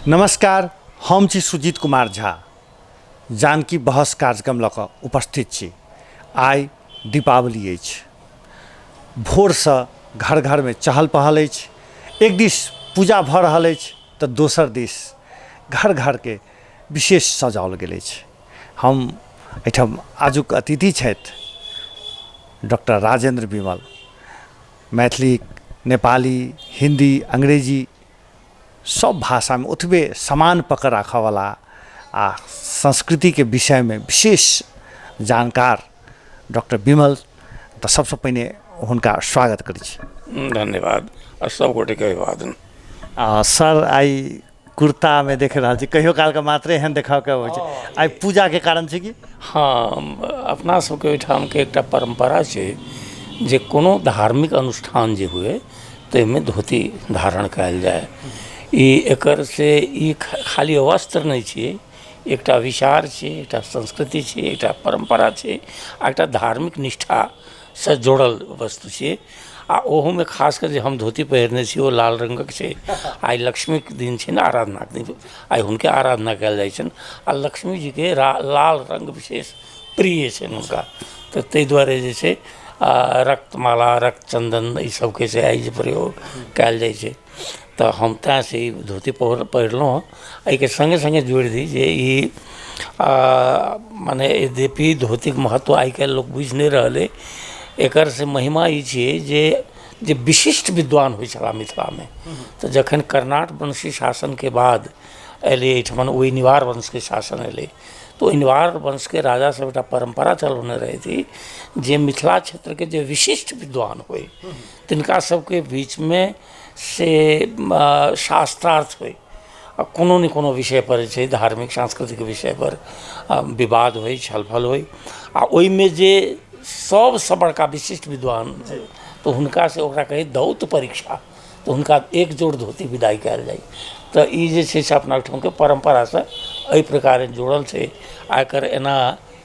नमस्कार, हम छी सुजीत कुमार झा। जानकी बहस कार्यक्रम लऽ कऽ उपस्थित छी। आइ दीपावली अछि। भोरसँ घर घरमे चहल पहल अछि। एक दिस पूजा भऽ रहल अछि तऽ दोसर दिस घर घरके विशेष सजाओल गेल अछि। हम एहिठाम आजुक अतिथि छथि डॉक्टर राजेंद्र विमल। मैथिली, नेपाली, हिंदी, अंग्रेजी सब भाषा में ओतबे समान पकड़ राखयवला आ संस्कृति के विषय में विशेष जानकार डॉक्टर विमल। तऽ सबसे पहिने हुनका स्वागत करै छी। धन्यवाद और सब गोटे के अभिवादन। सर, आई कुर्ता में देख रहा छी, कहियो काल के मात्रे एहन देखाव के होइ छै। आई पूजा के कारण छै कि? हाँ, अपना सबके ओहिठाम के एकटा परंपरा छै जे कोनो धार्मिक अनुष्ठान जे हुए ताहिमे धोती धारण कयल जाय। एकर से खाली वस्त्र नहीं छै, एकटा विचार छै, एकटा संस्कृति छै, एकटा परंपरा छै, एकटा धार्मिक निष्ठा से जोड़ल वस्तु छै। आ ओहू में खास कर जे हम धोती पहिरने छी ओ लाल रंगक छै। आई लक्ष्मी के दिन छै ने, आराधना के दिन, आई हुनके आराधना कयल जाइ छनि। आ लक्ष्मी जी के लाल रंग विशेष प्रिय छनि हुनका, तऽ ताहि दुआरे जे छै रक्तमाला, रक्त चंदन ई सबके से आई जे प्रयोग कयल जाइ छै। तो हम तैं से धोती पहिरलहुँ। एहिके संगे संगे जोड़ि दी जे ई माने यद्यपि धोतीके महत्व आइ काल्हि लोक बुझि नहि रहल अइ। एकर से महिमा ई छियै जे विशिष्ट विद्वान होइ छलाह मिथिलामे। तऽ जखन कर्नाट वंशी शासनके बाद एलै एहिठमन ओहि निवार वंशके शासन एलै, तो ओहि निवार वंशके राजा सब एकटा परंपरा चलौने रहथि जे मिथिला क्षेत्रके जे विशिष्ट विद्वान होइ तिनका सबके बीचमे से शास्त्रार्थ होइ, कोनो न कोनो विषय पर छै, धार्मिक सांस्कृतिक विषय पर विवाद होइ, छलफल होइ। आ ओहिमे जे सबसँ बड़का विशिष्ट विद्वान तो हुनका से ओकरा कही दौत परीक्षा, तो हुनका एक जोड़ धोती विदाई कयल जाय। तऽ ई जे छै से अपना ओहिठामके परम्परासँ एहि प्रकारे जुड़ल छै। आ एकर एना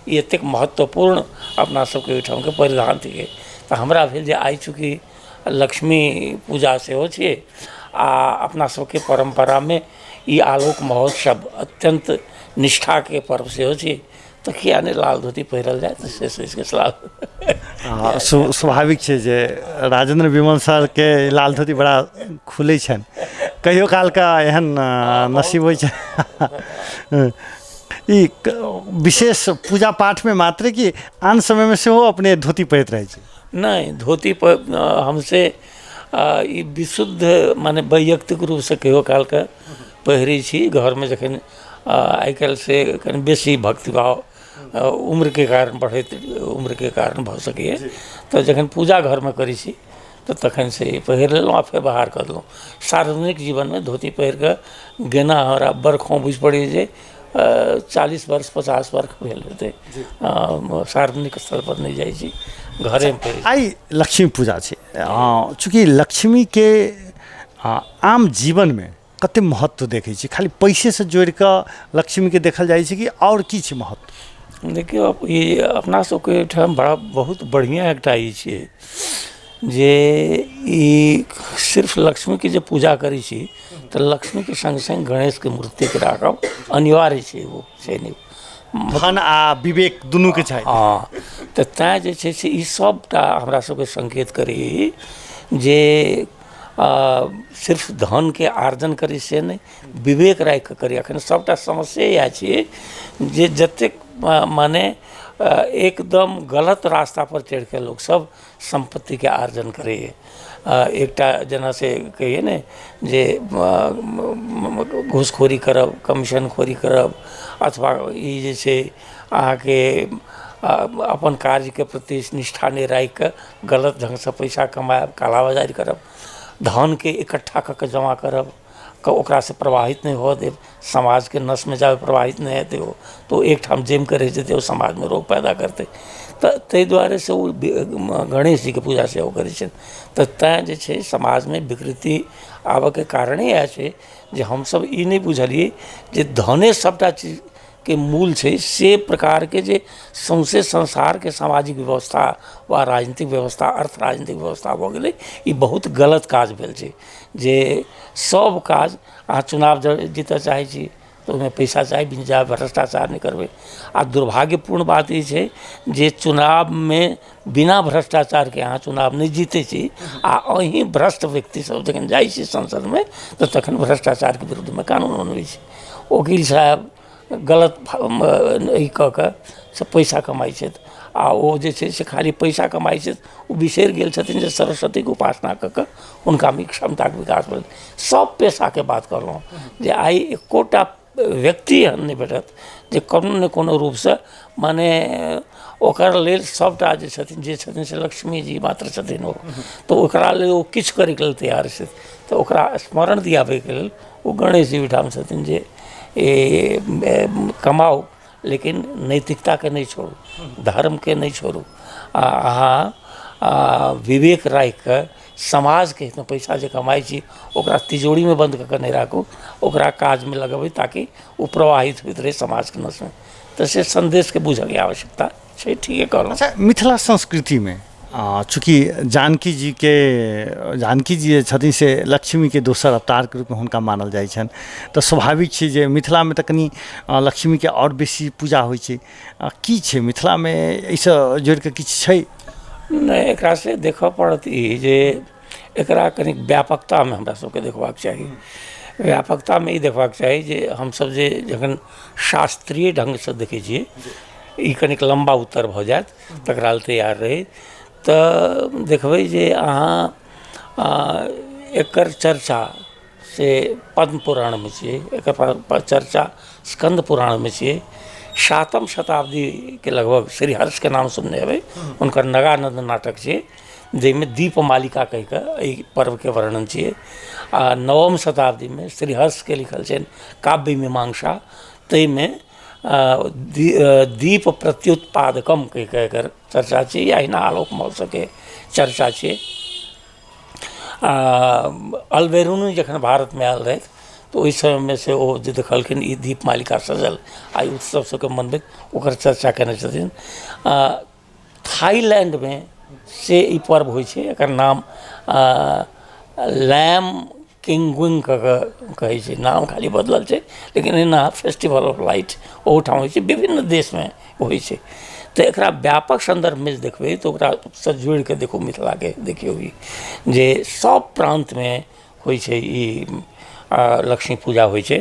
ई एतेक महत्वपूर्ण अपना सबके ओहिठामके परिधान थिकै। तऽ हमरा भेल जे आइ चूँकि लक्ष्मी पूजा सेहो छियै आ अपना सबके परम्परामे ई आलोक महोत्सव अत्यंत निष्ठाके पर्व सेहो छै, तऽ किया नहि लाल धोती पहिरल जाय। तऽ से सोचिके सलाह स्वाभाविक छै जे राजेंद्र विमल सर के लाल धोती बड़ा खुलै छनि। कहियो काल का एहन नसीब होइ छै। ई विशेष पूजा पाठ में मात्र कि आन समय में सेहो अपने धोती पहिरैत रहै छै? नहीं, धोती पर हमसे ई विशुद्ध माने वैयक्तिक रूप से कहियो काल के पहिरै छी। घर में जखन आइ काल्हि से कनि बेसी भक्तिभाव उम्र के कारण, बढ़ैत उम्र के कारण भऽ सकैए, तऽ जखन पूजा घर में करै छी तऽ तखन से पहिर लेलहुँ आ फेर बाहर कऽ देलहुँ। सार्वजनिक जीवन में धोती पहिर कऽ गेना हमरा बरखों बुझि पड़ैए जे 40 वर्ष 50 वर्ष भेल हेतै। सार्वजनिक स्तर पर नहीं जाइ छी, घरे में पहिरै छी। आई लक्ष्मी पूजा छै। चूँकि लक्ष्मी के आम जीवन में कते महत्व देखै छी? खाली पैसे से जोड़ कऽ लक्ष्मी के देखल जाइ छै कि और की छै महत्व? देखियौ, ई अपना सबके ओहिठाम बड़ा बहुत बढ़िया एकटा ई छै जे ई सिर्फ लक्ष्मी के जे पूजा करै छी तऽ लक्ष्मी के संग संग गणेश के मूर्ति के राखब अनिवार्य छै। ओ छै नहीं, धन आ विवेक दुनू के छै। हाँ, तऽ तैं जे छै से ई सबटा हमरा सबके संकेत करी जे सिर्फ धन के आर्जन करी से नहीं, विवेक राखि कऽ करी। अखन सबटा समस्या इएह छियै जे जतेक माने एकदम गलत रास्ता पर चढ़ि के लोग सब संपत्ति के आर्जन करैए। एकटा जेना से कहिए ने जे घूसखोरी करब, कमीशनखोरी करब, अथवा ई जे छै अहाँके अपन कार्य के प्रति निष्ठा नहीं राखि कऽ गलत ढंग से पैसा कमायब, कालाबाजारी करब, धन के इकट्ठा कऽ के जमा करब, ओकरा से प्रवाहित नहीं हो देब, समाज के नस में जाबे प्रवाहित नहीं हेतै ओ तो एक ठाम जम के रह जेतै, ओ समाज में रोग पैदा करतै। तऽ ताहि दुआरे से ओ गणेश जी के पूजा सेहो करै छथि। तऽ तैं जे छै समाज में विकृति आबऽ के कारणे इएह छै जे हमसब ई नहीं बुझलियै जे धने सबटा चीज के मूल छै से प्रकार के जे सौंसे संसार के सामाजिक व्यवस्था वा राजनीतिक व्यवस्था अर्थ राजनीतिक व्यवस्था भऽ गेलै ई बहुत गलत काज भेल छै जे सब काज अहाँ चुनाव जीतऽ चाहै छी तऽ ओहिमे पैसा चाही बिन जाय भ्रष्टाचार नहीं करबै आ दुर्भाग्यपूर्ण बात ई छै जे चुनावमे बिना भ्रष्टाचार के अहाँ चुनाव नहीं जीतै छी आ अहीं भ्रष्ट व्यक्ति सब जखन जाइ छी संसद में तऽ तखन भ्रष्टाचार के विरुद्ध में कानून बनबै छै वकील साहब गलत ई कऽ कऽ से पैसा कमाइ छथि आ ओ जे छै से खाली पैसा कमाइ छथि ओ बिसरि गेल छथिन जे सरस्वतीके उपासना कऽ कऽ हुनकामे क्षमताके विकास भेल सब पेशाके बात कहलहुँ जे आइ एकोटा व्यक्ति एहन नहि भेटत जे कोनो ने कोनो रूपसँ माने ओकर लेल सबटा जे छथिन से लक्ष्मी जी मात्र छथिन ओ तऽ ओकरा लेल ओ किछु करैके लेल तैयार छथि तऽ ओकरा स्मरण दियाबैके लेल ओ गणेश जी ओहिठाम छथिन जे कमाओ लेकिन नैतिकताके नहीं छोड़ू धर्मके नहीं छोड़ू अहाँ विवेक राखि कऽ समाजके हितमे पैसा जे कमाइ छी ओकरा तिजोरीमे बन्द कऽ कऽ नहीं राखू ओकरा काजमे लगेबै ताकि ओ प्रवाहित होइत रहे समाजके नसमे तऽ से संदेशके बुझऽके आवश्यकता छै ठीके कहलहुँ। अच्छा मिथिला संस्कृतिमे चूँकि जानकी जी जे छथिन से लक्ष्मीके दोसर अवतारके रूपमे हुनका मानल जाइ छनि तऽ स्वाभाविक छै जे मिथिलामे तऽ कनि लक्ष्मीके आओर बेसी पूजा होइ छै की छै मिथिलामे एहिसँ जोड़ि कऽ किछु छै? नहीं एकरा से देखऽ पड़त ई जे एकरा कनि व्यापकतामे हमरा सबके देखबाक चाही व्यापकतामे ई देखबाक चाही जे हमसब जे जखन शास्त्रीय ढङ्गसँ देखै छियै ई कनिक लम्बा उत्तर भऽ जायत तकरा लेल तैयार रही तऽ देखबै जे अहाँ एकर चर्चा से पद्म पुराणमे छियै एकर चर्चा स्कंद पुराणमे छियै 7वीं शताब्दी के लगभग श्री हर्ष के नाम सुनने हेबै हुनकर नगानंद नाटक छै जाहिमे दीपमालिका कहि कऽ एहि पर्वके वर्णन छियै आ 9वीं शताब्दीमे श्री हर्षके लिखल छनि काव्य मीमांसा ताहिमे दीप प्रत्युत्पादकम कहि कऽ एकर चर्चा छै या अहिना आलोक महोत्सवके चर्चा छै। अल्बेरुनी जखन भारतमे आयल रहथि तऽ ओहि समयमे से ओ जे देखलखिन ई दीपमालिका सजल आइ उत्सव सबके मनबैत ओकर चर्चा केने छथिन। थाईलैंडमे से ई पर्व होइ छै एकर नाम लैम किंगविंग कहै छै नाम खाली बदलल छै लेकिन एना फेस्टिवल ऑफ लाइट ओहूठाम होइ छै विभिन्न देशमे होइ छै तऽ एकरा व्यापक संदर्भमे जे देखबै तऽ ओकरासँ जोड़ि कऽ देखू मिथिलाके देखियौ ई जे सब प्रान्तमे होइ छै ई लक्ष्मी पूजा होइ छै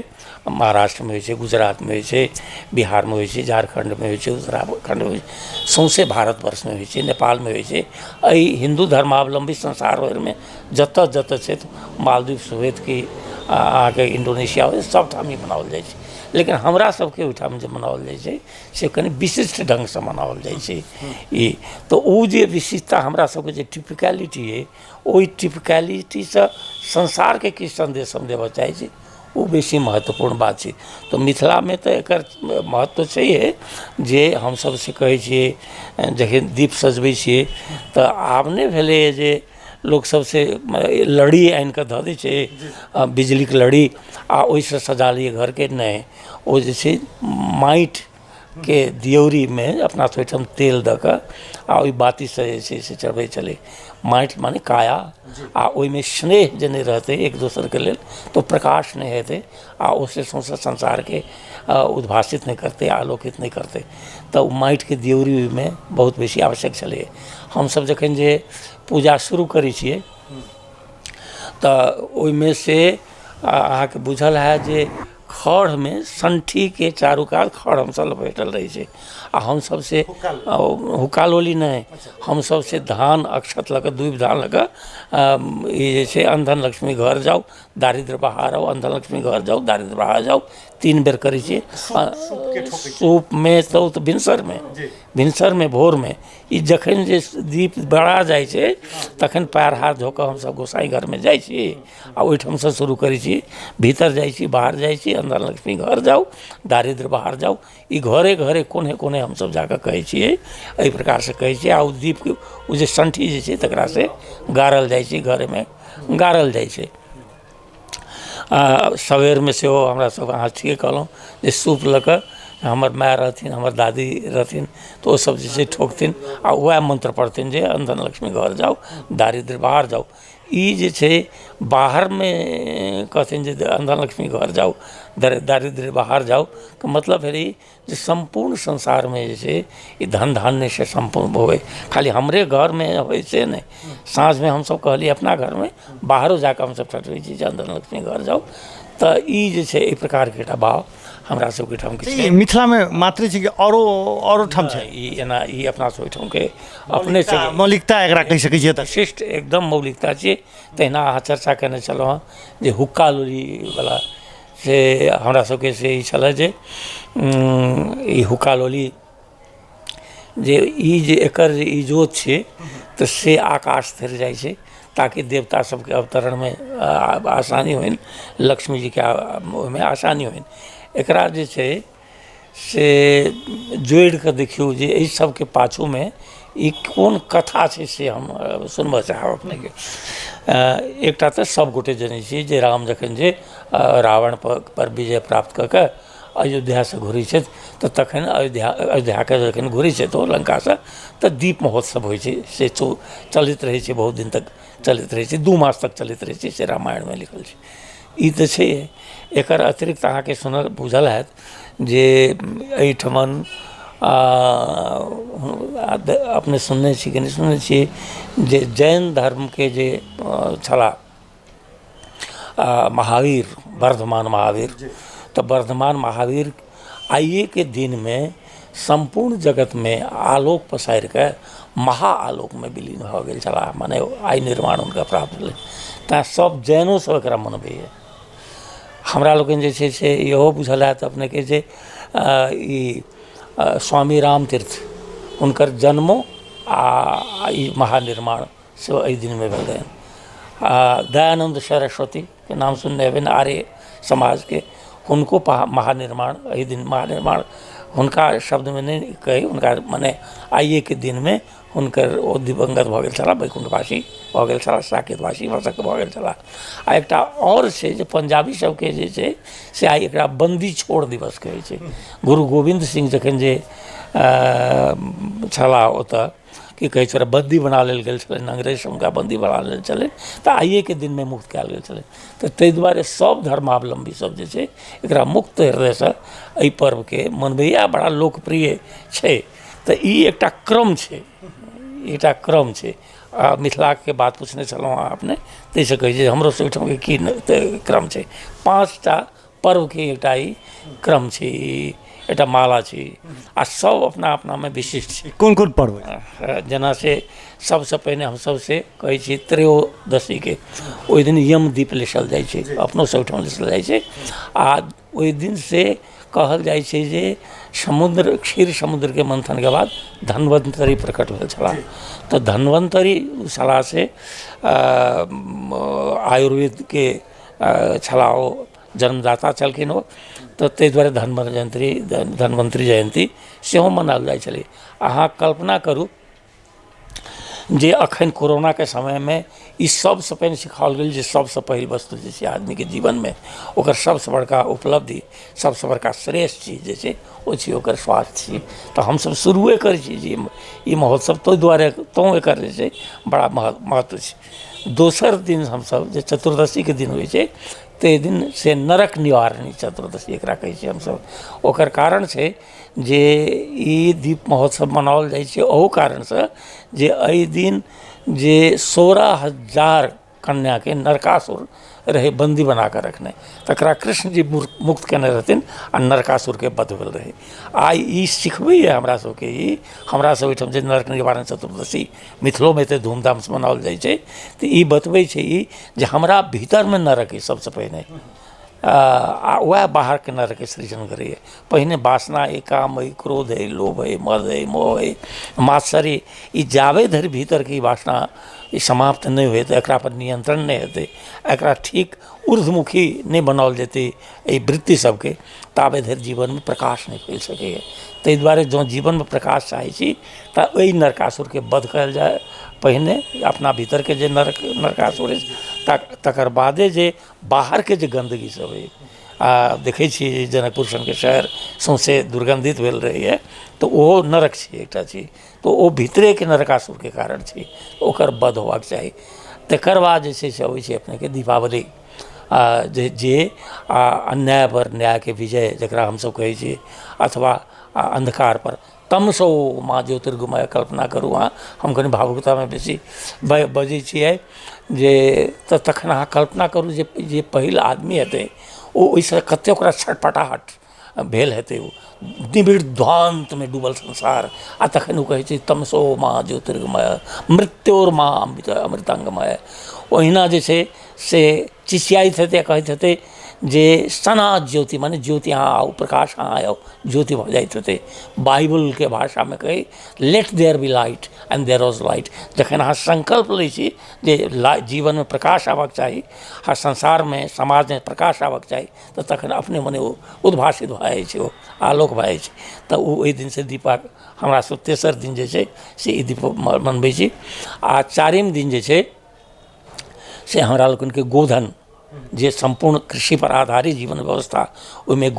महाराष्ट्रमे होइ छै गुजरातमे होइ छै बिहारमे होइ छै झारखण्डमे होइ छै उत्तराखण्डमे होइ छै सौंसे भारतवर्षमे होइ छै नेपालमे होइ छै एहि हिन्दू धर्मावलम्बी संसार भरिमे जतऽ जतऽ छै मालदीव होइत कि अहाँके इंडोनेशिया होइत सबठाम ई मनाओल जाइ छै लेकिन हमरा सबके ओहिठाम जे मनाओल जाइ छै से कनि विशिष्ट ढङ्गसँ मनाओल जाइ छै ई तऽ ओ जे विशिष्टता हमरा सबके जे टिपिकलिटी अइ ओहि टिपिकलिटीसँ संसारके किछु सन्देश हम देबऽ चाहै छी ओ बेसी महत्वपूर्ण बात छै। तऽ मिथिलामे तऽ एकर महत्व छैहे जे हमसब से कहै छियै जखन दीप सजबै छियै तऽ आब नहि भेलै जे लोक सबसे लड़ी आनि कऽ धऽ दै छै बिजलीके लड़ी आ ओहिसँ सजा लिअ घरके नहि ओ जे छै माटिके दियौरीमे अपना सब ओहिठाम तेल दऽ कऽ आ ओहि बातीसँ जे छै से चढ़बै छलै माटि माने काया आ ओहिमे स्नेह जे नहि रहतै एक दोसरके लेल तऽ प्रकाश नहि हेतै आ ओसे सौंसे संसारके उद्भासित नहि करतै आलोकित नहि करतै तऽ ओ माटिके दियौरी ओहिमे बहुत बेसी आवश्यक छलै। हमसब जखन जे पूजा शुरू करै छियै तऽ ओहिमे से अहाँके बुझल है जे खढ़मे सण्ठीके चारू कात खढ़ हमसब लपेटल रहै छै आ हमसब से हुक्का लोली नहि हमसब से धान अक्षत लऽ कऽ दूबि धान लऽ कऽ ई जे छै अन्धन लक्ष्मी घर जाउ दारिद्र बहार आउ अन्धन लक्ष्मी घर जाउ दारिद्र बहार जाउ 3 बेर करै छियै सूपमे तऽ भिनसरमे भोरमे ई जखन जे दीप बड़ा जाइ छै तखन पैर हाथ धो कऽ हमसब गोसाई घरमे जाइ छी आ ओहिठामसँ शुरू करै छी भीतर जाइ छी बाहर जाइ छी अन्धन लक्ष्मी घर जाउ दारिद्र बाहर जाउ ई घरे घरे कोने कोने हमसब जाकऽ कहै छियै एहि प्रकारसँ कहै छियै आ ओ दीपके ओ जे सण्ठी जे छै तकरासँ गाड़ल जाइ छै घरेमे गाड़ल जाइ छै। सबेरमे सेहो हमरा सब अहाँ ठीके कहलहुँ जे सूप लऽ कऽ हमर माय रहथिन, हमर दादी रहथिन, तो ओ सब जे छै ठोकथिन आ वएह मंत्र पढ़थिन जे अंधन लक्ष्मी घर जाओ, दारिद्र बाहर जाओ। ई जे छै बाहरमे कहथिन जे अंधन लक्ष्मी घर जाओ, दारिद्र बाहर जाओ के मतलब भेलै जे संपूर्ण संसारमे जे छै ई धन धान्य से संपूर्ण होय। खाली हमरे घरमे होइ से नहि, साँझमे हमसब कहलिए अपना घरमे, बाहरो जाकऽ हमसब ठठबै छी जे अंधन लक्ष्मी घर जाओ। तऽ ई जे छै एहि प्रकारके एकटा भाव हमरा सबके ठाम के छै। मिथिलामे मात्र छै कि औरो ठाम छै ई एना ई अपना सब ठामके अपने से मौलिकता एकरा कहि सकै छियै। तऽ विशिष्ट एकदम मौलिकता छियै। तहिना अहाँ चर्चा केने छलहुँ हँ जे हुक्का लोलीवला से हमरा सबके से ई छलै जे ई हुक्का लोली जे ई जे एकर जे इजोत छै तऽ से आकाश धरि जाइ छै ताकि देवता सबके अवतरणमे आसानी होइन, लक्ष्मी जीके ओहिमे आसानी होइन। एकरा जे छै से जोड़ि कऽ देखियौ जे एहि सबके पाछूमे ई कोन कथा छै से हम सुनबऽ चाहब अपनेके। एकटा तऽ सब गोटे जनै छियै जे राम जखन जे रावण पर विजय प्राप्त कऽ कऽ अयोध्यासँ घुरै छथि तऽ तखन अयोध्याके जखन घुरै छथि ओ लंकासँ तऽ दीप महोत्सव होइ छै, से चलैत रहै छै, बहुत दिन तक चलैत रहै छै, 2 मास तक चलैत रहै छै, से रामायणमे लिखल छै। ई तऽ छै। एकर अतिरिक्त अहाँके सुनल बुझल हैत जे एहिठमन अपने सुनने छी कि नहि सुनने छी जे जैन धर्मके जे छलाह महावीर, वर्धमान महावीर, तऽ वर्धमान महावीर आइएके दिनमे संपूर्ण जगतमे आलोक पसारि कऽ महाआलोकमे विलीन भऽ गेल छलाह, मने आइ निर्वाण हुनका प्राप्त भेलै। तेँ सब जैनो सब एकरा मनबैए। हमरा लोकनि जे छै से इहो बुझल हैत अपनेके जे ई स्वामी रामतीर्थ हुनकर जन्मो आ ई महानिर्माण से एहि दिनमे भेलै। दयानन्द सरस्वतीके नाम सुनने हेबै आर्य समाजके, हुनको महानिर्माण एहि दिन, महानिर्माण हुनका शब्दमे नहि कही, हुनका मने आइएके दिनमे हुनकर ओ दिवंगत भऽ गेल छलाह, वैकुण्ठवासी भऽ गेल छलाह, साकेतवासी भऽ गेल छलाह। आ एकटा आओर छै जे पंजाबी सबके जे छै से आइ एकरा बन्दी छोड़ दिवस कहै छै। गुरु गोविंद सिंह जखन जे छलाह ओतऽ की कहै छै बन्दी बना लेल गेल छलनि, अंग्रेज हुनका बन्दी बना लेल छलनि, तऽ आइएके दिनमे मुक्त कयल गेल छलनि। तऽ ताहि दुआरे सब धर्मावलम्बी सब जे छै एकरा मुक्त हृदयसँ एहि पर्वके मनबैए, बड़ा लोकप्रिय छै। तऽ ई एकटा क्रम छै, एकटा क्रम छै। मिथिलाके बात पूछने छलहुँ हँ अपने, ताहिसँ कहै छै हमरो सबठामके की क्रम छै। 5टा पर्वके एकटा ई क्रम छै, एकटा माला छै, आ सब अपना अपनामे विशिष्ट छै। कोन कोन पर्व? जेना से सबसँ पहिने हमसब से कहै छी त्रयोदशीके, ओहि दिन यमदीप लेसल जाइ छै, अपनो सबठाम लेसल जाइ छै। आ ओहि दिन से कहल जाइ छै जे समुद्र, क्षीर समुद्रके मंथनके बाद धन्वन्तरी प्रकट भेल छलाह। तऽ धन्वन्तरी छलाह से आयुर्वेदके छलाह, ओ जन्मदाता छलखिन ओ। तऽ ताहि दुआरे धन्वन्तरी जयन्ती सेहो मनाओल जाइ छलै। अहाँ कल्पना करू जे अखन कोरोनाके समयमे ई सबसँ पहिने सिखाओल गेल जे सबसँ पहिल वस्तु जे छै आदमीके जीवनमे ओकर सबसँ बड़का उपलब्धि, सबसँ बड़का श्रेष्ठ चीज जे छै ओ छै ओकर स्वास्थ्य छी। तऽ हमसब शुरुए करै छी जे ई महोत्सव, ताहि दुआरे एकर जे छै बड़ा महत्व छै। दोसर दिन हमसब जे चतुर्दशीके दिन होइ छै, ताहि दिन से नरक निवारणी चतुर्दशी एकरा कहै छियै हमसब। ओकर कारण छै जे ई दीप महोत्सव मनाओल जाइ छै ओहू कारणसँ जे एहि दिन जे 16,000 कन्याके नरकासुर रहै बन्दी बना कऽ रखने, तकरा कृष्ण जी मुक्त केने रहथिन आ नरकासुरके वध भेल रहै। आइ ई सिखबैए हमरा सबके, ई हमरा सब ओहिठाम जे नरक निवारण चतुर्दशी मिथिलोमे एतेक धूमधामसँ मनाओल जाइ छै, तऽ ई बतबै छै ई जे हमरा भीतरमे नरक अइ सबसँ पहिने, आ वएह बाहरके नरकके सृजन करैए। पहिने वासना अइ, काम अइ, क्रोध अइ, लोभ अइ, मद अइ, मोह अइ, मात्सर्य, ई जाबे धरि भीतरके ई वासना ई समाप्त नहि होय तऽ एकरा पर नियंत्रण नहि हेतै, एकरा ठीक ऊर्ध्वमुखी नहि बनाओल जेतै एहि वृत्ति सबके, ताबे धरि जीवनमे प्रकाश नहि फैल सकैए। ताहि दुआरे जँ जीवनमे प्रकाश चाहै छी तऽ ओहि नरकासुरके वध कयल जाय पहिने, अपना भीतरके जे नरकासुर अछि, तकर बादे जे बाहरके जे गन्दगी सब अइ, देखै छी जनकपुर सनके शहर सौंसे दुर्गंधित भेल रहैए तऽ ओहो नरक छै एकटा चीज, तऽ ओ भीतरेके नरकासुरके कारण छै, ओकर वध होबाक चाही। तकर बाद जे छै से अबै छै अपनेके दीपावली, जे अन्याय पर न्यायके विजय जकरा हमसब कहै छी, अथवा अंधकार पर तमसो माँ ज्योतिर्गमय कल्पना करू अहाँ। हम कनि भावुकतामे बेसी बजै छियै जे तखन अहाँ कल्पना करू जे पहिल आदमी हेतै ओ ओहिसँ कतेक ओकरा छटपटाहट भेल हेतै, ओ निबिड़ ध्वान्तमे डूबल संसार, आ तखन ओ कहै छै तमसो माँ ज्योतिर्गमय मृत्योर माँ अमृतांगमय। ओहिना जे छै से चिचियाइत हेतै, कहैत हेतै जे सना ज्योति, माने ज्योति अहाँ आउ, प्रकाश अहाँ आउ, ज्योति भऽ जाइत हेतै। बाइबलके भाषामे कही let there be light and there was light. जखन अहाँ संकल्प लै छी जे जीवनमे प्रकाश आबक चाही आ संसारमे समाजमे प्रकाश आबक चाही, तऽ तखन अपने मने ओ उद्भासित भऽ जाइ छै, ओ आलोक भऽ जाइ छै। तऽ ओ ओहि दिनसँ दीपक हमरा सब तेसर दिन जे छै से ई दीप मनबै छी। आ चारिम दिन जे छै से हमरा लोकनिके गोधन, जे सम्पूर्ण कृषि पर आधारित जीवन व्यवस्था, ओहिमे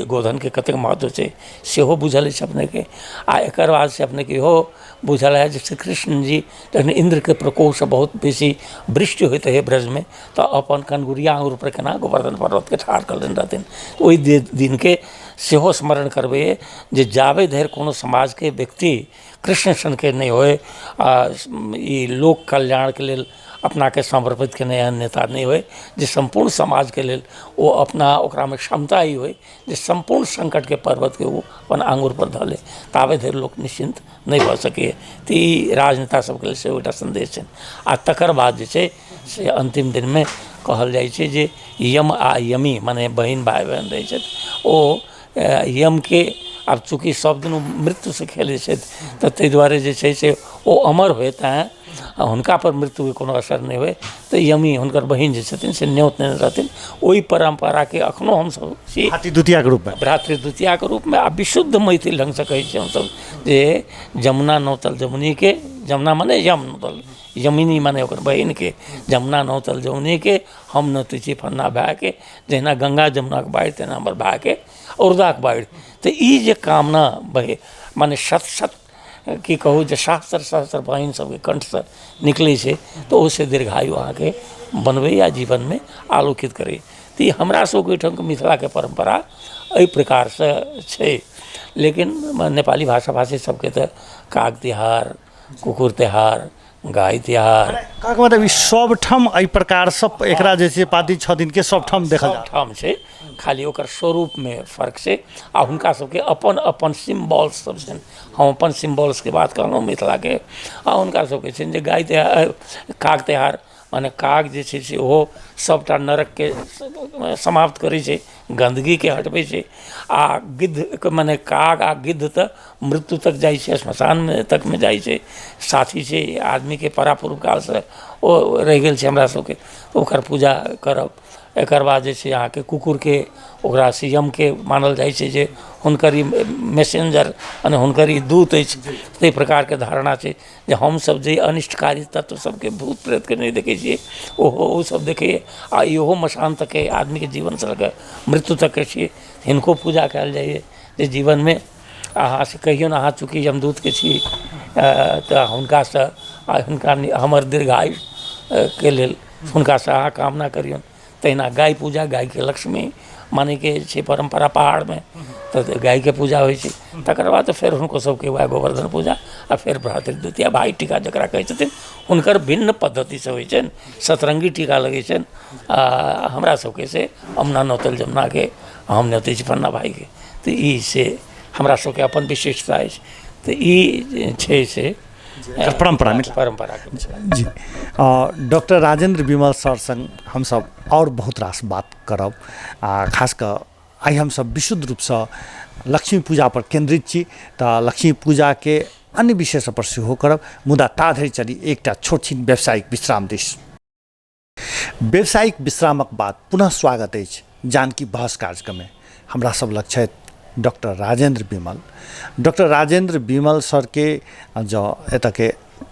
गोधनके कतेक महत्व छै सेहो बुझल अछि अपनेके। आ एकर बाद से अपनेके इहो बुझल है जे श्री कृष्ण जी जखन इंद्रके प्रकोपसँ बहुत बेसी वृष्टि होइत रहै ब्रजमे, तऽ अपन कनगुरिया आँगुर पर केना गोवर्धन पर्वतके ठाढ़ कऽ लेने रहथिन। ओहि दिनके सेहो स्मरण करबै जे जाबे धरि कोनो समाजके व्यक्ति कृष्ण सनके नहि होय, ई लोक कल्याणके लेल अपनाके समर्पित केने एहन नेता नहि होय जे सम्पूर्ण समाजके लेल ओ ओकरामे क्षमता ई होय जे सम्पूर्ण संकटके पर्वतके ओ अपन आँगुर पर धऽ ले, ताबे धरि लोक निश्चिन्त नहि भऽ सकैए। तऽ ई राजनेता सबके लेल सेहो एकटा संदेश छनि। आ तकर बाद जे छै से अन्तिम दिनमे कहल जाइ छै जे यम आ यमी, मने बहिन भाइ बहन रहै छथि, ओ यमके आब चूँकि सब दिन ओ मृत्युसँ खेलै छथि, तऽ ताहि दुआरे जे छै से ओ अमर होइत हैं, हुनका पर मृत्युके कोनो असर नहि होय, तऽ यमी हुनकर बहिन जे छथिन से न्योत नेने रहथिन। ओहि परम्पराके एखनो हमसब छी भ्रातृद्वितीयाके रूपमे, भ्रातृद्वितीयाके रूपमे। आ विशुद्ध मैथिल ढङ्गसँ कहै छी हमसब जे जमुना नौतल जमुनीके, जमुना मने यम नौतल, यमिनी मने ओकर बहिनके, जमुना नौतल जमुनीके हम नोतै छी फन्ना भायके, जहिना गङ्गा जमुनाके बाढ़ि तहिना हमर भायके औरदाके बाढ़ि। तऽ ई जे कामना बहे, मने शत शत की कहू जे सहस्त्र सहस्त्र बहिन सबके कंठसँ निकलै छै, तऽ ओहिसँ दीर्घायु अहाँके बनबैया जीवनमे आलोकित करै। तऽ ई हमरा सबके ओहिठामके मिथिलाके परम्परा एहि प्रकारसँ छै। लेकिन नेपाली भाषा भाषी सबके तऽ काग तिहार, कुकुर तिहार, गाय तिहार, कहके मतलब ई सबठाम एहि प्रकारसँ एकरा जे छै पाँच दिन छओ दिनके सबठाम देखल जा ठाम छै, खाली ओकर स्वरूपमे फर्क छै। आ हुनका सबके अपन अपन सिम्बॉल्स सब छनि। हम अपन सिम्बॉल्सके बात कहलहुँ मिथिलाके, आ हुनका सबके छनि जे गाय तिहार, काग तिहार, मने काग जे छै से ओहो सबटा नरकके समाप्त करै छै, गन्दगीके हटबै छै। आ गिद्ध, मने काग आ गिद्ध तऽ मृत्यु तक जाइ छै, श्मशान तकमे जाइ छै, साथी छै आदमीके परापूर्व कालसँ ओ रहि गेल छै हमरा सबके, ओकर पूजा करब। एकर बाद जे छै अहाँके कुकुरके, ओकरा यमके मानल जाइ छै जे हुनकर ई मैसेंजर, मने हुनकर ई दूत अछि। ताहि प्रकारके धारणा छै जे हमसब जे अनिष्टकारी तत्व सबके, भूत प्रेतके नहि देखै छियै, ओहो सब देखैए। आ इहो मसान तकके आदमीके जीवनसँ लऽ कऽ मृत्यु तकके छियै, हिनको पूजा कयल जाइए। जे जीवनमे अहाँ से कहियौन, अहाँ चूँकि यमदूतके छी, तऽ हुनकासँ हुनका हमर दीर्घायुके लेल हुनकासँ अहाँ कामना करियौन। तहिना गाय पूजा, गायके लक्ष्मी मानैके छै परम्परा पहाड़मे, तऽ गायके पूजा होइ छै। तकर बाद फेर हुनको सबके वएह गोवर्धन पूजा, आ फेर भ्रातृद्वितीया, भाइ टीका जकरा कहै छथिन, हुनकर भिन्न पद्धतिसँ होइ छनि। सतरङ्गी टीका लगै छनि, आ हमरा सबके से अमना नौतल जमुनाके हम नोतै छी फन्ना भाइके। तऽ ई से हमरा सबके अपन विशिष्टता अछि। तऽ ई छै से परम्परा परम्पराके जी। डॉक्टर राजेंद्र विमल सर संग हमसब आओर बहुत रास बात करब, आ खास कऽ आइ हमसब विशुद्ध रूपसँ लक्ष्मी पूजा पर केंद्रित छी, तऽ लक्ष्मी पूजाके अन्य विषय सब पर सेहो करब। मुदा ता धरि चली एकटा छोट छिन व्यावसायिक विश्राम दिस। व्यावसायिक विश्रामक बाद पुनः स्वागत अछि जानकी बहस कार्यक्रममे। हमरा सब लग छथि डॉक्टर राजेंद्र विमल। डॉक्टर राजेंद्र विमल सरके जो एतऽके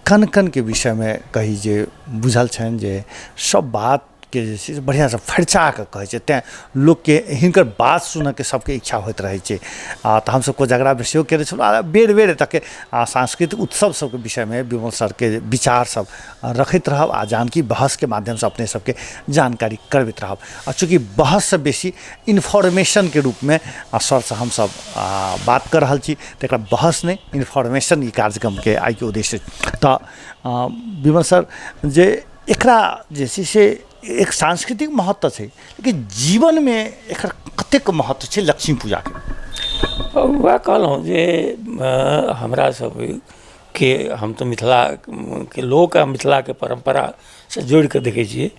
कन कनके विषयमे कही जे बुझल छनि जे सब बात के जे छै से बढ़िआँ सँ फरचा कऽ कहै छै, तेँ लोकके हिनकर बात सुनऽके सबके इच्छा होइत रहै छै। तऽ हमसब कोजगरा में सेहो केने छलहुँ आ बेर बेर एतऽके सांस्कृतिक उत्सव सबके विषयमे विमल सरके विचार सब रखैत रहब आ जानकी बहसके माध्यमसँ अपने सबके जानकारी करबैत रहब। आ चूँकि बहससँ बेसी इन्फॉर्मेशनके रूपमे सरसँ हमसब बात कर रहल छी, तऽ एकरा बहस नहि इन्फॉर्मेशन ई कार्यक्रमके आइके उद्देश्य। तऽ विमल सर जे एकरा जे छै से एक सांस्कृतिक महत्व छै, लेकिन जीवनमे एकर कतेक महत्व छै लक्ष्मी पूजाके? वएह कहलहुँ जे हमरा सबके हम तऽ मिथिला के लोक आ मिथिलाके परम्परा से जोड़ि कऽ देखै छियै,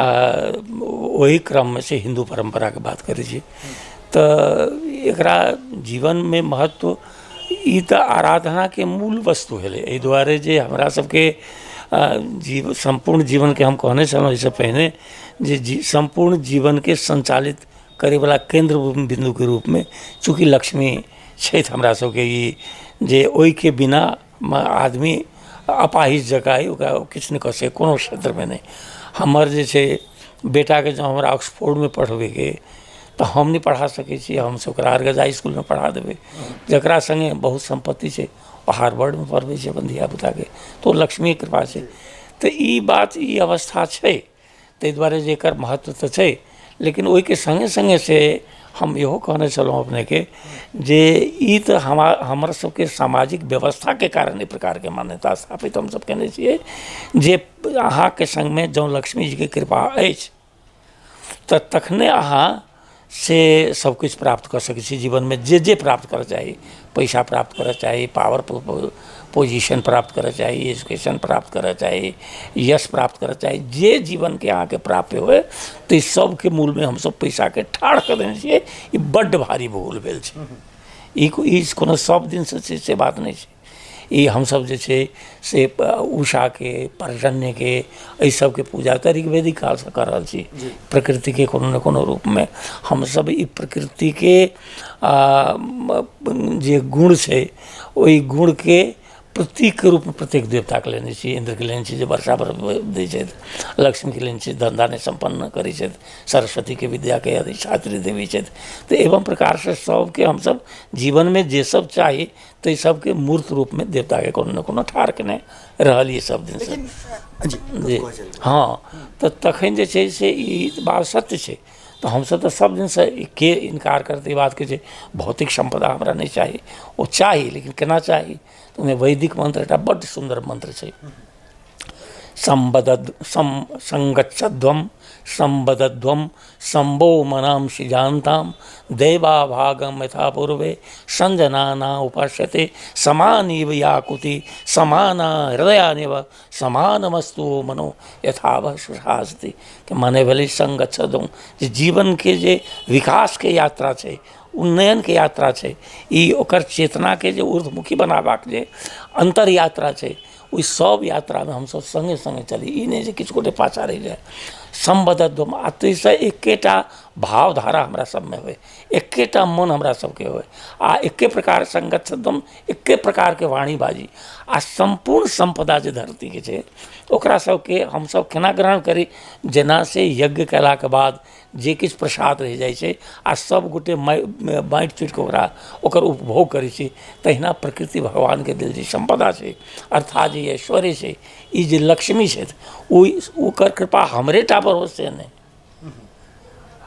ओहि क्रममे से हिन्दू परम्पराके बात करै छी। तऽ एकरा जीवनमे महत्व ई तऽ आराधनाके मूल वस्तु भेलै। एहि दुआरे जे हमरा सबके संपूर्ण जीवनके हम कहने छलहुँ एहिसँ पहिने जे संपूर्ण जीवनके संचालित करैवला केंद्र बिंदुके रूपमे चूँकि लक्ष्मी छथि हमरा सबके, ई जे ओहिके बिना आदमी अपाहिज जकाँ ओकरा किछु नहि कऽ सकै कोनो क्षेत्रमे नहि। हमर जे छै बेटाके जँ हमरा ऑक्सफोर्डमे पढ़बैके तऽ हम नहि पढ़ा सकै छी, हमसब ओकरा अर्गजा इसकुलमे पढ़ा देबै। जकरा सङ्गे बहुत सम्पत्ति छै ओ हार्वर्डमे पढ़बै छै अपन धियापुताके, तऽ ओ लक्ष्मी कृपा छै। तऽ ई बात ई अवस्था छै, ताहि दुआरे जे एकर महत्व तऽ छै, लेकिन ओहिके सङ्गे सङ्गे से हम इहो कहने छलहुँ अपनेके जे ई तऽ हमर सबके सामाजिक व्यवस्थाके कारण एहि प्रकारके मान्यता स्थापित हमसब केने छियै जे अहाँके सङ्गमे जँ लक्ष्मी जीके कृपा अछि तऽ तखने अहाँ से सबकिछु प्राप्त कऽ सकै छी जीवनमे। जे प्राप्त करऽ चाही, पैसा प्राप्त करऽ चाही, पावर पोजीशन प्राप्त करऽ चाही, एजुकेशन प्राप्त करऽ चाही, यश प्राप्त करऽ चाही, जे जीवनके अहाँके प्राप्य होय, तऽ सबके मूलमे हमसब पैसाके ठाढ़ कऽ देने छियै। ई बड्ड भारी भूल भेल छै। ई कोनो सब दिनसँ छै से बात नहि छै। ई हमसब जे छै से उषाके, पर्जन्यके, एहि सबके पूजा तऽ ऋग्वेदिक कालसँ कऽ रहल छी। प्रकृतिके कोनो ने कोनो रूपमे हमसब ई प्रकृतिके जे गुण छै ओहि गुणके प्रतीकके रूपमे प्रत्येक देवताके लेने छी। इंद्रके लेने छी जे वर्षा दै छथि, लक्ष्मीके लेने छी धंधा नहि सम्पन्न करै छथि, सरस्वतीके विद्याके अधिष्ठात्री देवी छथि। तऽ एवं प्रकारसँ सबके हमसब जीवनमे जे सब चाही ताहि सबके मूर्त रूपमे देवताके कोनो ने कोनो ठाढ़ केने रहलिए सब दिनसँ। जी हाँ, तऽ तखन जे छै से ई बात सत्य छै। तऽ हमसब तऽ सब दिनसँ के इनकार करतै ई बातके जे भौतिक संपदा हमरा नहि चाही, ओ चाही, लेकिन केना चाही? तऽ ओहिमे वैदिक मंत्र एकटा बड्ड सुन्दर मंत्र छै, संगच्छध्वम संवदध्वम संभो मनांसि जानताम दैवाभागम यथा पूर्वे संजनाना उपास्यते समानीव याकुति समाना हृदयानिव समानमस्तु मनो यथावह सुशास्ति। के माने भेलै संगच्छध्वम, जे जीवनके जे विकासके यात्रा छै, उन्नयनके यात्रा छै, ई ओकर चेतनाके जे ऊर्ध्वमुखी बनाबाक जे अंतर यात्रा छै, ओहि सब यात्रामे हमसब सङ्गे सङ्गे चली। ई नहि जे किछु गोटे पाछाँ रहि जाय। संवदध्वम, आ ताहिसँ एकेटा भावधारा हमरा सबमे होय, एकेटा मन हमरा सबके होय, आ एके प्रकार संगच्छध्वम, एके प्रकारके वाणी बाजी। आ संपूर्ण संपदा जे धरतीके छै ओकरा सबके हमसब केना ग्रहण करी? जेना से यज्ञ कयलाके बाद जे किछु प्रसाद रहि जाइ छै आ सब गोटे बाँटि चुटि कऽ ओकर उपभोग करै छी, तहिना प्रकृति भगवानके देल जे संपदा छै, अर्थात जे ऐश्वर्य छै, ई जे लक्ष्मी छथि, ओकर कृपा हमरे टा पर हो से नहि,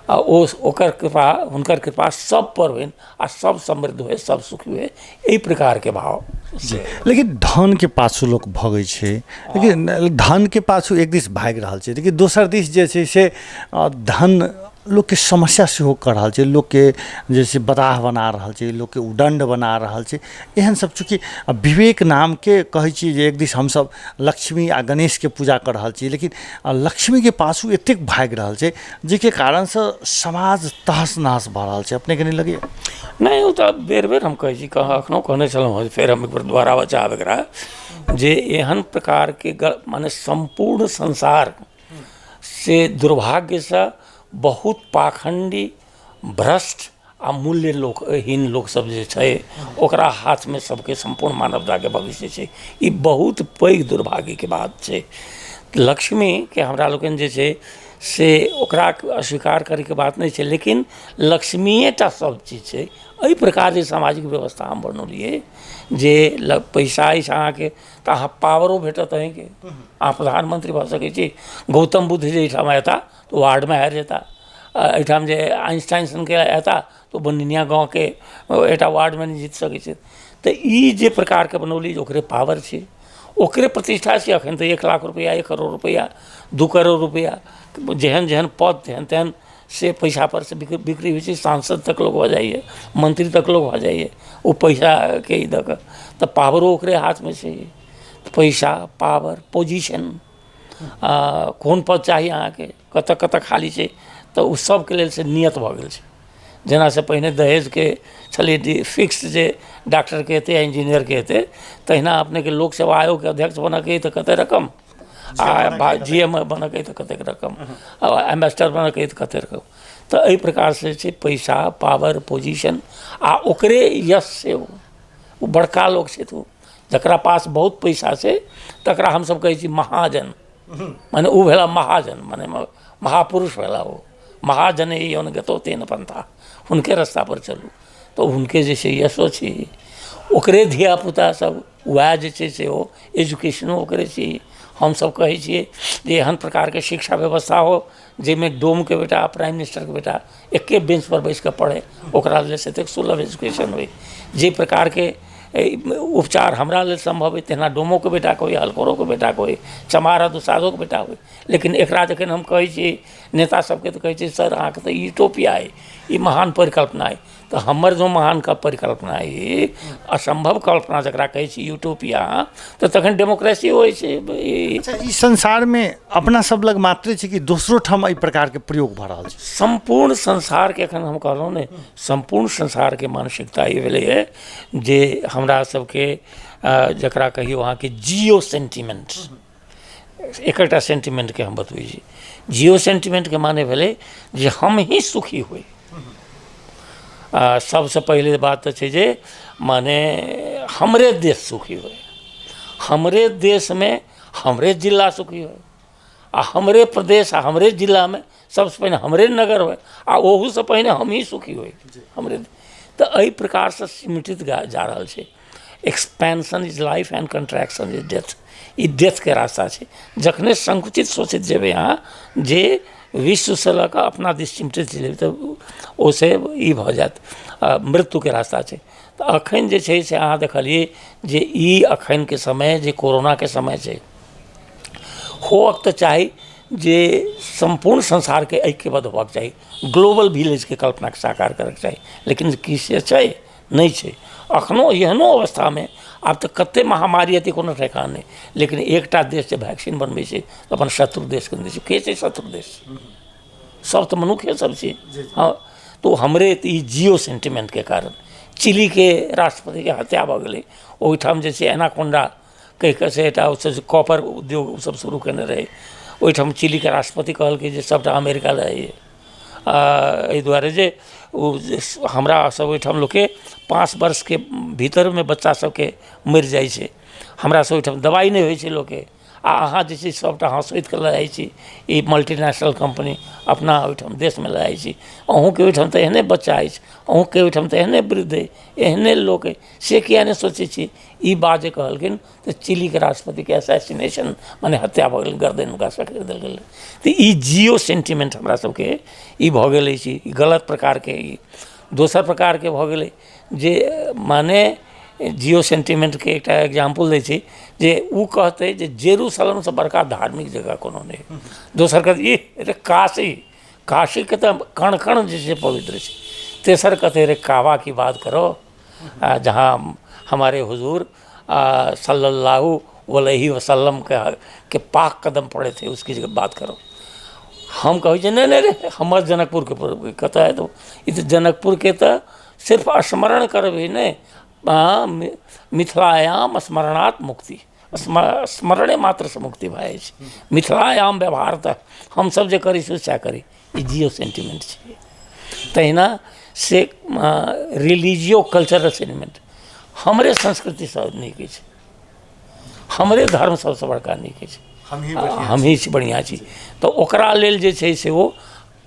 आ ओकर कृपा, हुनकर कृपा सब पर होनि आ सब समृद्ध हुए, सब सुखी हुए, एहि प्रकारके भाव। लेकिन धनके पाछू लोक भगै छै, लेकिन धनके पाछू एक दिस भागि रहल छै, लेकिन दोसर दिस जे छै से धन लोकके समस्या सेहो कऽ रहल छै, लोकके जे छै बदाह बना रहल छै, लोकके उदण्ड बना रहल छै। एहन सब चूँकि विवेक नामके कहै छी जे एक दिस हमसब लक्ष्मी आ गणेशके पूजा कऽ रहल छी, लेकिन लक्ष्मीके पाछू एतेक भागि रहल छै जाहिके कारणसँ समाज तहस नहस भऽ रहल छै। अपनेके नहि लगैए? नहीं, वो तो बेर बेर हम कहै छी, एखनो कहने छलहुँ, फेर हम एक बार दोबारा चाहब एकरा, जे एहन प्रकारके माने संपूर्ण संसार से दुर्भाग्यसँ बहुत पाखंडी, भ्रष्ट आ मूल्य लोकहीन लोकसब जे छै ओकरा हाथमे सबके संपूर्ण मानवताके भविष्य छै। ई बहुत पैघ दुर्भाग्यके बात छै। लक्ष्मीके हमरा लोकनि जे छै से ओकरा अस्वीकार करैके बात नहीं छै, लेकिन लक्ष्मीएटा सब चीज छै। एहि प्रकार जे सामाजिक व्यवस्था हम बनौलिए जे पैसा अछि अहाँके तऽ अहाँ पावरो भेटत अहीँके, अहाँ प्रधानमंत्री भऽ सकै छी। गौतम बुद्ध जे एहिठाम अयता तऽ वार्डमे हारि जेता, एहिठाम जे आइंस्टाइन सनके अयता तऽ बनिनिया गाँवके एकटा वार्डमे नहि जीत सकै छै। तऽ ई जे प्रकारके बनौली ओकरे पावर छै, ओकरे प्रतिष्ठा छै। अखन तऽ 1 लाख रुपया, 1 करोड़ रुपया, 2 करोड़ रुपया, जेहन जेहन पद तेहन तेहन से पैसा पर से बिक्री होइ छै। सांसद तक लोग भऽ जाइए, मंत्री तक लोग भऽ जाइए ओ पैसाके ई दऽ कऽ। तऽ पावरो ओकरे हाथमे छै। पैसा, पावर, पोजिशन, कोन पद चाही अहाँके, कतऽ कतऽ खाली छै, तऽ ओ सबके लेल से नियत भऽ गेल छै। जेना से पहिने दहेजके छलै फिक्स जे डॉक्टरके हेतै या इंजीनियरके हेतै, तहिना अपनेके लोक सेवा आयोगके अध्यक्ष बनऽके तऽ कतेक रकम, आ GM बनऽके तऽ कतेक रकम, एम्बेसडर बनऽके तऽ कतेक रकम। तऽ एहि प्रकार से छै पैसा, पावर, पोजिशन आ ओकरे यश से ओ बड़का लोक छै। तऽ जकरा पास बहुत पैसा छै तकरा हमसब कहै छी महाजन, माने ओ भेला महाजन, माने महापुरुष भेला ओ। महाजन यौन गतो तेन पंथा, हुनके रास्ता पर चलू तऽ हुनके जे छै यशो छै। ओकरे धियापुता सब वएह जे छै से ओ एजुकेशनो ओकरे छै। हमसब कहै छियै जे एहन प्रकारके शिक्षा व्यवस्था हो जाहिमे डोमके बेटा, प्राइम मिनिस्टरके बेटा एके बेंच पर बैस कऽ पढ़े, ओकरा लेल से एतेक सुलभ एजुकेशन होइ। जे प्रकारके उपचार हमरा लेल संभव होइ तहिना डोमोके बेटाके होइ, हलकोरोके बेटाके होइ, चमार आ दुसाधोके बेटा होइ। लेकिन एकरा जखन हम कहै छी नेता सबके तऽ कहै छै सर अहाँके तऽ यूटोपिया अइ, ई महान परिकल्पना अइ। तऽ हमर जो महान का परिकल्पना अइ, असंभव कल्पना जकरा कहै छी यूटोपिया, तऽ तखन डेमोक्रेसी होइ छै। अच्छा, ई संसारमे अपना सब लग मात्रे छै कि दोसरो ठाम एहि प्रकारके प्रयोग भऽ रहल छै? संपूर्ण संसारके एखन हम कहलहुँ ने, संपूर्ण संसारके मानसिकता ई भेलैए जे हमरा सबके जकरा कहियो अहाँके जियो सेंटिमेंट, एकटा सेंटिमेंटके हम बतबै छी। जियो सेंटिमेंटके माने भेलै जे हम ही सुखी होइ। सबसे पहले बात तऽ छै जे माने हमरे देश सुखी होइ, हमरे देशमे हमरे जिला सुखी होइ, आ हमरे प्रदेश आ हमरे जिलामे सबसे पहिने हमरे नगर होइ, आ ओहूसँ पहिने हम ही सुखी होइ हमरे। तऽ एहि प्रकारसँ सिमटित जा रहल छै। Expansion is life and contraction is death. ई डेथके रास्ता छै। जखने संकुचित शोषित जेबै अहाँ, जे विश्वसँ लऽ कऽ अपना दिस चिमटित जेबै तऽ ओसँ ई भऽ जायत, मृत्युके रास्ता छै। तऽ अखन जे छै से अहाँ देखलिए जे ई अखनके समय जे कोरोनाके समय छै, होअक तऽ चाही जे संपूर्ण संसारके ऐक्यबद्ध होबाक चाही, ग्लोबल विलेजके कल्पनाके साकार करैके चाही। लेकिन की से छै? नहि छै। अखनो एहनो अवस्थामे आब तऽ कतेक महामारी हेतै कोनो ठेकान नहि, लेकिन एकटा देश जे वैक्सीन बनबै छै तऽ अपन शत्रु देशके दै छै। के छै शत्रु देश? सब तऽ मनुखे सब छै। हाँ, तो हमरे तऽ ई जियो सेंटिमेंटके कारण चिलीके राष्ट्रपतिके हत्या भऽ गेलै। ओहिठाम जे छै एनाकोंडा कहि कऽ से एकटा कॉपर उद्योग सब शुरू केने रहै। ओहिठाम चिलीके राष्ट्रपति कहलकै जे सबटा अमेरिका लए अइए, एहि दुआरे जे ओ हमरा सब ओहिठाम लोकके 5 वर्षके भीतरमे बच्चा सबके मरि जाइ छै। हमरा सब ओहिठाम दवाइ नहि होइ छै लोकके, आ अहाँ जे छै सबटा हँसैत कऽ लऽ जाइ छी ई मल्टीनेशनल कंपनी अपना ओहिठाम देशमे लऽ जाइ छी। अहूँके ओहिठाम तऽ एहने बच्चा अछि, अहूँके ओहिठाम तऽ एहने वृद्ध अइ, एहने लोक अइ, से किया नहि सोचै छी? ई बात जे कहलखिन तऽ चिलीके राष्ट्रपतिके असैसिनेशन माने हत्या भऽ गेलै, गर्दन हुनका सकड़ि देल गेलै। तऽ ई जियो सेंटिमेंट हमरा सबके ई भऽ गेलै छी, ई गलत प्रकारके। ई दोसर प्रकारके भऽ गेलै जे माने जियो सेंटिमेंटके एकटा एग्जाम्पल दै छी जे ओ कहतै जे जेरूसलमसँ बड़का धार्मिक जगह कोनो नहि। दोसर कहतै रे काशी, काशीके तऽ कण कण जे छै पवित्र छै। तेसर कहते रे काबा की बात करो, जहाँ हमारे हुजूर सल्लल्लाहु अलैहि वसल्लम के पाक कदम पड़े थे, उसकी जगह बात करो। हम कहै छी नहीं नहीं रे हमर जनकपुरके कतऽ है? तो ई तऽ जनकपुरके तऽ सिर्फ स्मरण करबै नहि, मिथिलायाम स्मरणात् मुक्ति, स्मरणे मात्रसँ मुक्ति भऽ जाइ छै। मिथिलायाम व्यवहार तऽ हमसब जे करी से सएह करी, ई जियो सेंटिमेंट छै। तहिना से रिलीजियो कल्चरल सेंटिमेंट, हमरे संस्कृति सब नीक अछि, हमरे धर्म सबसँ बड़का नीक अछि। हम ही बढ़िया छी। तो ओकरा लेल जे छै से वो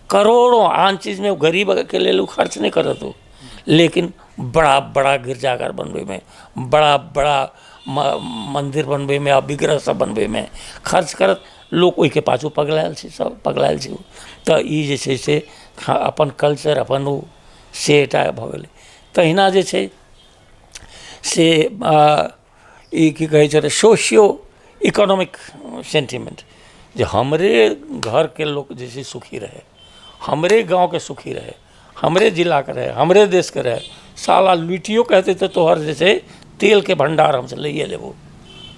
करोड़ों आन चीज में गरीब के लेल वो खर्च नहीं करत हो, लेकिन बड़ा बड़ा गिरजाघर बनबे में, बड़ा बड़ा मंदिर बनबे में, विग्रह सब बनबे में खर्च करत। लोग ओहि के पाछू पगलायल छै, सब पगलायल छै। तो ई जे छै से अपन कल्चर अपन ओ से एटा भऽ गेलै। तहिना जे छै से ई की कहै छै सोशियो इकोनॉमिक सेंटिमेंट, जे हमरे घर के लोग जे छै सुखी रहे, हमरे गांव के सुखी रहे, हमरे जिला के रहे, हमरे देश के रहे। साला लुटियो कहते तो तोहर जे छै तेल के भंडार हमसे लइए लेबो।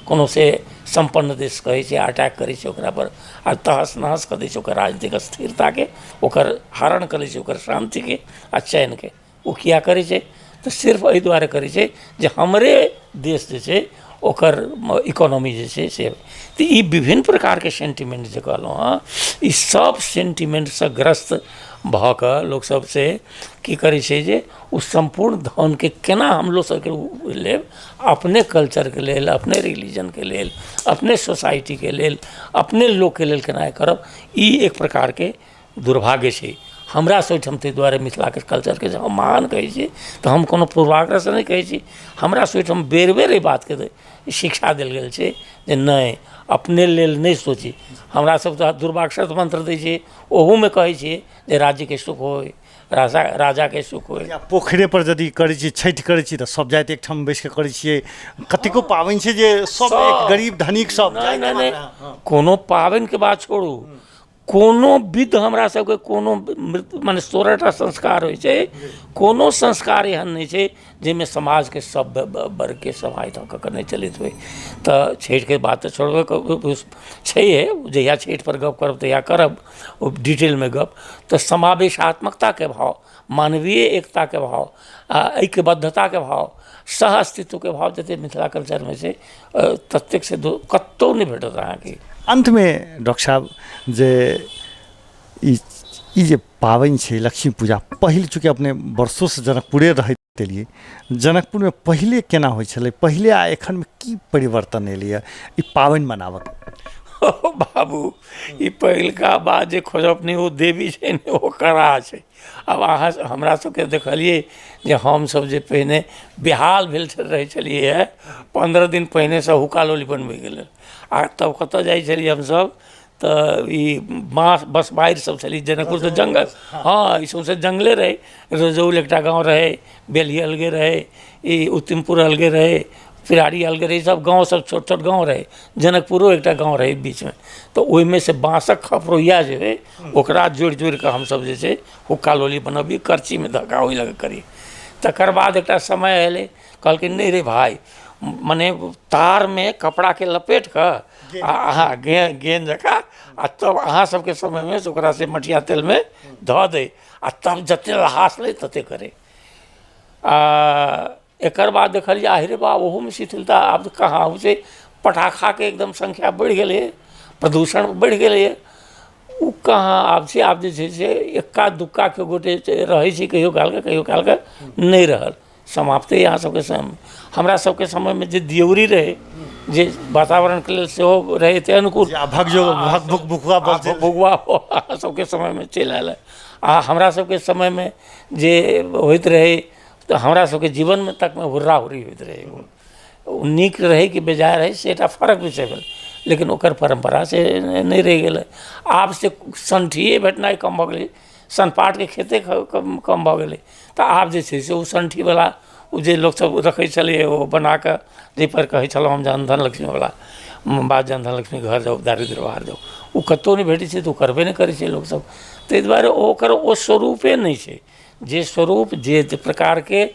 कोनो से संपन्न देश कहै छै अटैक करै छै ओकरा पर, आ तहस नहस कऽ दै छै ओकर राजनीतिक स्थिरता के, ओकर हरण करै छै ओकर शांति के आ चैन के। ओ किया करै छै तो सिर्फ एहि दुआरे करै छै जे हमरे देश जे छै ओकर इकोनॉमी जे छै से। तो ई विभिन्न प्रकार के सेंटिमेंट जे कहलहुँ हँ, ई सब सेंटिमेंट से ग्रस्त भऽ कऽ लोक सब से की करै छै जे ओ संपूर्ण धन के केना हमलो सबके लेब, अपने कल्चर के लेल, अपने रिलीजन के लेल, अपने सोसाइटी के लेल, अपने लोक के लेल केना करब। ई एक प्रकार के दुर्भाग्य छै हमरा सोहिठाम। ताहि दुआरे मिथिला के कल्चर के जब हम महान कहै छी तऽ हम कोनो पूर्वाग्रह से नहि कहै छी। हमरा सोहिठाम बेर बेर एहि बात के शिक्षा देल गेल छै जे नहि, अपने लेल नहीं सोची। हमरा सब तो दुर्वाक्षर मंत्र दै छै, ओहू में कहै छियै जे राज्य के सुख होय, राजा के सुख होय। पोखरे पर यदि करै छी, छठि करै छी तऽ सब जाति एकठाम बैस कऽ करै छियै। कतेको पाबनि छै जे सब एक गरीब धनिक सब नहीं, कोनो पाबनि के बात छोड़ू, कोनो विध हमरा सबके कोनो माने 16टा संस्कार होइ छै, कोनो संस्कार एहन नहीं छै जाहिमे समाज के सब वर्ग के समाहित कऽ नहीं चलित होइ। तऽ छठि के बात तऽ छोड़बे छैहे, जहिया छठि पर गप करब तहिया करब डिटेल में गप। तऽ समावेशात्मकता के भाव, मानवीय एकता के भाव, ऐक्यबद्धता के भाव, सह अस्तित्व के भाव जते मिथिला कल्चर में छै ततेक से कतौ नहीं भेटत अहाँके। अंत में डॉक्टर साहब जे ई जे पाबनि छै लक्ष्मी पूजा, पहिल चूँकि अपने वर्षों से जनकपुरे रहैत एलियै, जनकपुर में पहिले केना होइ छलै, पहिले आ एखन में की परिवर्तन एलैए ई पाबनि मनाबक? बाबू ई पहिलका बात जे खोजब नहीं, ओ देवी छै ने ओ कड़ा छै। अब अहाँ हमरा सबके देखलिए जे हमसब जे पहिने बेहाल भेल रहै छलिए 15 दिन पहिने से हुक्का लोली बनबै के लेल, आ तब कतऽ जाइ छलिए हमसब तऽ ई बस बाहर सब छलिए। जनकपुर तऽ जंगल, हाँ ई सौंसे जंगले रहे। रजौल एकटा गाँव रहे, बेलही अलगे रहे, ई उत्तमपुर अलगे रहे, पिरारी अलगे रहे, सब गाँव सब छोट छोट गाँव रहे। जनकपुरो एकटा गाँव रहे बीच में। तो ओहिमे से बाँसक खपरोइया जे है ओकरा जोड़ि जोड़ि कऽ हमसब जे छै हुक्का लोली बनबी, करची में धक्का ओहि लगे करी। तकर बाद एकटा समय एलै, कहलखिन नहीं रे भाई, मने तार में कपड़ा के लपेट कऽ अहाँ गेंद जकाँ आ तब अहाँ सबके समय में ओकरा से मटिया तेल में धऽ दे आ तब जते लहास लै तते करे। एकर बाद देखलिए आहिरे बा ओहू में शिथिलता आब कहाँ हो छै, पटाखा के एकदम संख्या बढ़ गेलै, प्रदूषण बढ़ गेलै। उ कहाँ आब छै, आब जे छै से एक्का दुक्का के गोटे रहै छै, कहियो काल के नहीं रहल, समाप्ते यहाँ सबके समय। हमरा सबके समय में जे दियौरी रहे, जे वातावरण के लेल सेहो रहे ते अनुकूल, भुगवा सबके समय में चलि आयल। आ हमरा सबके समय में जे होइत रहे तऽ हमरा सबके जीवन में तक में हुर्रा हुर्री होइत रहे। नीक रहे कि बेजाय रहे से एकटा फर्क विषय भेल, लेकिन ओकर परंपरा से नहीं रहि गेलै। आब से संठिए भेटनाइ कम भऽ गेलै, सनपाट के खेते कम भऽ गेलै। तऽ आब जे छै से ओ संठी वाला ओ जे लोक सब रखै छलै ओ बना कऽ, जाहि पर कहै छलहुँ हम जनधन लक्ष्मी वाला बात, जनधन लक्ष्मी घर जाओ दारिद्र बाहर जाओ, ओ कतौ नहीं भेटै छै तऽ ओ करबे नहीं करै छै लोक सब। ताहि दुआरे ओकर ओ स्वरूपे नहीं छै, जे स्वरूप जे प्रकार के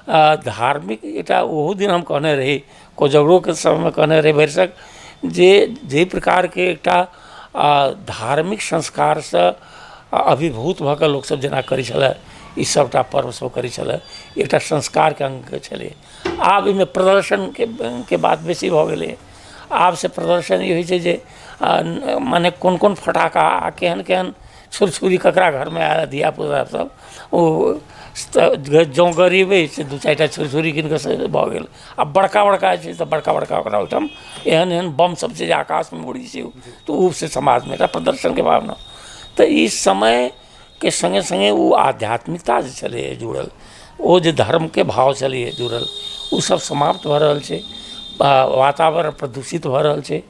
धार्मिक एकटा ओहू दिन हम कहने रही, कोजगरो के समय में कहने रही भरिसक, जे प्रकार के एकटा धार्मिक संस्कार से अभिभूत भऽ कऽ लोक सब जेना करै छलै, ई सबटा पर्व सब करै छलै, एकटा संस्कार के अंग छलै। आब एहिमे प्रदर्शन के बात बेसी भऽ गेलै। आब से प्रदर्शन ई होइ छै जे माने कोन फटाका आ केहन छुरछुरी ककरा घर में आयल धियापुता सब ओ जँ गरीब है से 2-4टा छुरी कीन कऽ भऽ गेल। आ बड़का बड़का छै तऽ बड़का बड़का ओकरा ओहिठाम एहन एहन बम सब छै जे आकाशमे उड़ी छै, तऽ ओ से समाजमे एकटा प्रदर्शनके भावना। तऽ ई समयके सङ्गे सङ्गे ओ आध्यात्मिकता जे छलै जुड़ल, ओ जे धर्मके भाव छलै जुड़ल, ओ सब समाप्त भऽ रहल छै। वातावरण प्रदूषित भऽ रहल छै।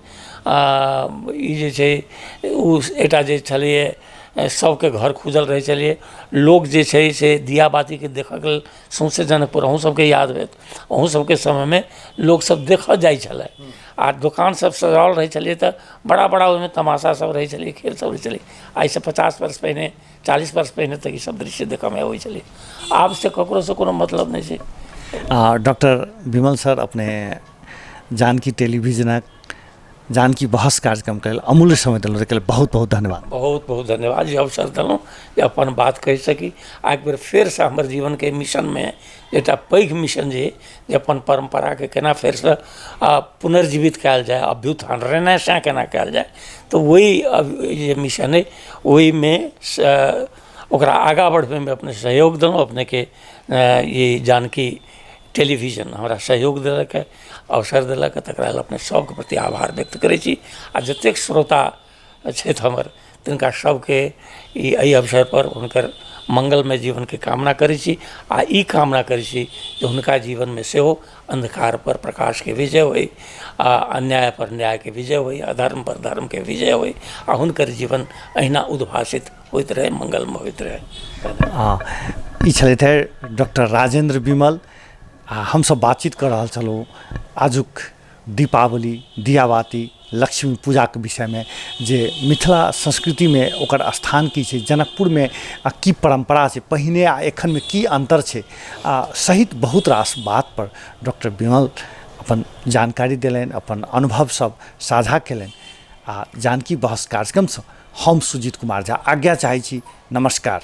ई जे छै ओ एकटा जे छलैए सबके घर खुजल रहै छलिए, लोग जे छै से दिया बातीके देखऽके लेल सौँसे जनकपुर अहूँ सबके याद होयत, अहूँ सबके समयमे लोग सब देखऽ जाइ छलै। आ दोकान सब सजाओल रहै छलिए तऽ बड़ा बड़ा ओहिमे तमाशा सब रहै छलै, खेल सब रहै छलै। आइसँ 50 वर्ष पहिने, 40 वर्ष पहिने तक ई सब दृश्य देखऽमे अबै छलै। आब से ककरोसँ कोनो मतलब नहि छै। डॉक्टर विमल सर, अपने जानकी टेलीविजनक जानकी बहस कार्यक्रमके लेल अमूल्य समय देलहुँ, ओहिके लेल बहुत बहुत धन्यवाद। बहुत बहुत धन्यवाद जे अवसर देलहुँ जे अपन बात कहि सकी। आ एक बेर फेरसँ हमर जीवनके मिशनमे एकटा पैघ मिशन जे अपन परम्पराके केना फेरसँ पुनर्जीवित कयल जाय, अभ्युत्थान रेनेसाँ केना कयल जाय, तऽ ओहि जे मिशन अइ ओहिमे ओकरा आगाँ बढ़बैमे अपने सहयोग देलहुँ। अपनेके ई जानकी टेलीविजन हमरा सहयोग देलक है, अवसर देलक है, तकरा लेल अपने सबके प्रति आभार व्यक्त करै छी। आ जतेक श्रोता छथि हमर, तिनका सबके एहि अवसर पर हुनकर मंगलमय जीवनके कामना करै छी। आ ई कामना करै छी जे हुनका जीवनमे सेहो अंधकार पर प्रकाशके विजय होइ, आ अन्याय पर न्यायके विजय होइ, अधर्म पर धर्मके विजय होइ, आ हुनकर जीवन अहिना उद्भासित होइत रहे, मंगलमय होइत रहे। ई छलथि डॉक्टर राजेंद्र विमल। हमसब बातचीत कर रहल छलहुँ आजुक दीपावली, दियाबाती, लक्ष्मी पूजाके विषयमे, जे मिथिला संस्कृतिमे ओकर स्थान की छै, जनकपुरमे की परम्परा छै, पहिने आ एखनमे की अन्तर छै, सहित बहुत रास बात पर डॉक्टर विमल अपन जानकारी देलनि, अपन अनुभव सब साझा केलनि। आ जानकी बहस कार्यक्रमसँ हम सुजीत कुमार झा आज्ञा चाहै छी। नमस्कार।